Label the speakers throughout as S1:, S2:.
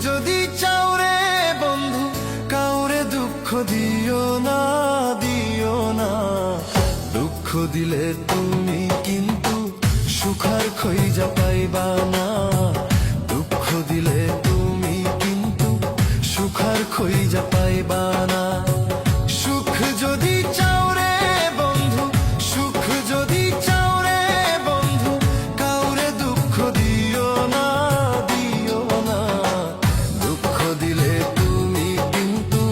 S1: যদি চাও রে বন্ধু কাউরে দুঃখ দিও না, দিও না। দুঃখ দিলে তুমি কিন্তু সুখার খইজা পাইবা না। দুঃখ দিলে তুমি কিন্তু সুখার খইজা পাইবা না। সুখ যদি চাও রে বন্ধু, সুখ যদি চাও রে বন্ধু কাউরে দুঃখ দিও না, দিও না। দুঃখ দিলে তুমি কিন্তু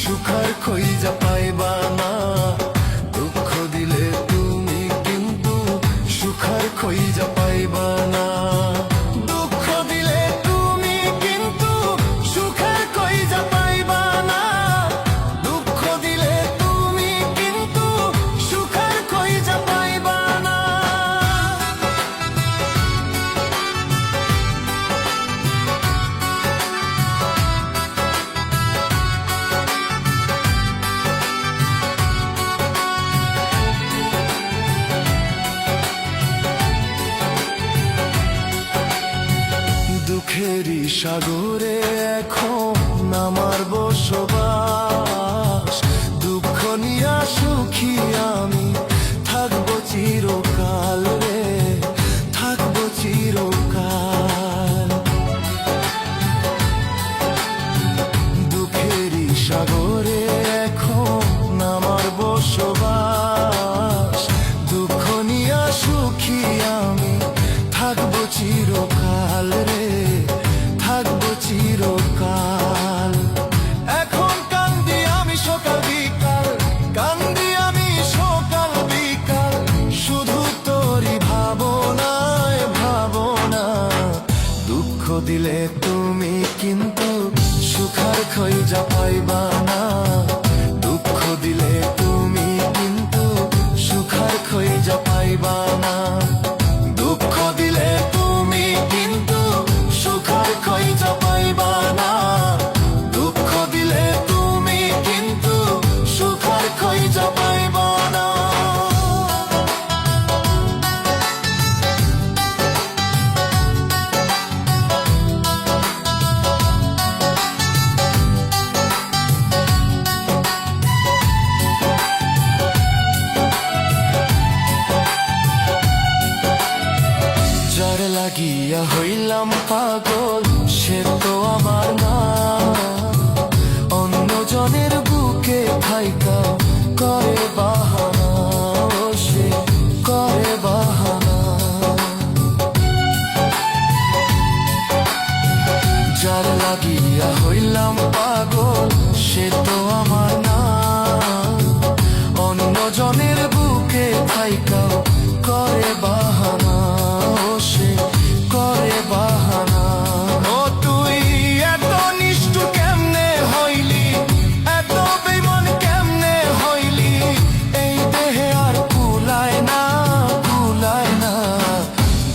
S1: সুখার খইজা পাইবা না। দুঃখ দিলে তুমি কিন্তু সুখার খইজা পাইবা না। দুঃখ দিলে তুমি কিন্তু সুখার খইজা পাইবা না। দুঃখ দিলে তুমি কিন্তু সুখার খইজা পাইবা না। দুঃখেরই সাগরে এখন আমার বসবাস। দুঃখ নিয়া সুখী আমি থাকবো চিরকাল রে, থাকবো চিরকাল। দুঃখেরই সাগরে এখন আমার বসবাস। দুঃখ নিয়া সুখী আমি থাকবো চিরকাল রে, থাকবো চিরকাল। এখন কান্দি আমি সকাল বিকাল, কান্দি আমি সকাল বিকাল, শুধু তোরই ভাবনায় ভাবনা। দুঃখ দিলে তুমি কিন্তু সুখার খইজা পাইবা না। দুঃখ দিলে তুমি কিন্তু সুখার খইজা পাইবা না। দুঃখ দিলে তুমি কিন্তু সুখার খইজা পাইবা না। দুঃখ দিলে তুমি কিন্তু সুখার খইজা পাইবা না। যার লাগিয়া হইলাম পাগল সে তো আমার না। অন্যজনের বুকে থাইকা করে বাহানা, ও সে করে বাহানা। যার লাগিয়া হইলাম পাগল সে তো আমার না। অন্যজনের বুকে থাইকা করে বাহানা, ও সে করে বাহানা। ও তুই এত নিষ্ঠুর কেমনে হইলি, এত বেঈমান কেমনে হইলি, এই দেহে আর কুলায় না, কুলায় না।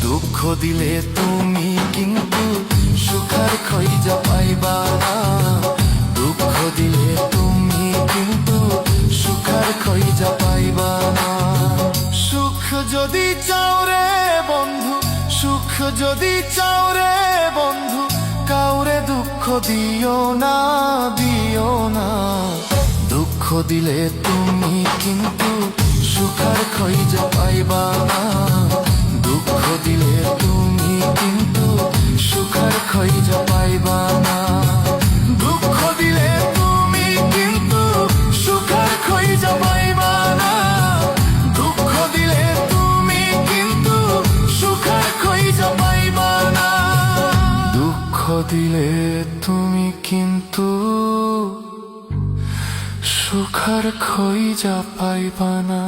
S1: দুঃখ দিলে তুমি কিন্তু সুখার খইজা পাইবা না। দুঃখ দিলে তুমি কিন্তু সুখার খইজা পাইবা না। সুখ যদি চাও রে বন্ধু, সুখ যদি চাও রে বন্ধু কাউরে দুঃখ দিও না, দিও না। দুঃখ দিলে তুমি কিন্তু সুখার খইজা পাইবা না। দুঃখ দিলে তুমি কিন্তু সুখার খইজা পাইবা না। দুঃখ দিলে তুমি কিন্তু সুখার খইজা পাইবা না। দুঃখ দিলে তুমি কিন্তু সুখার খইজা পাইবা না। দুঃখ দিলে তুমি কিন্তু সুখার খইজা পাইবা না।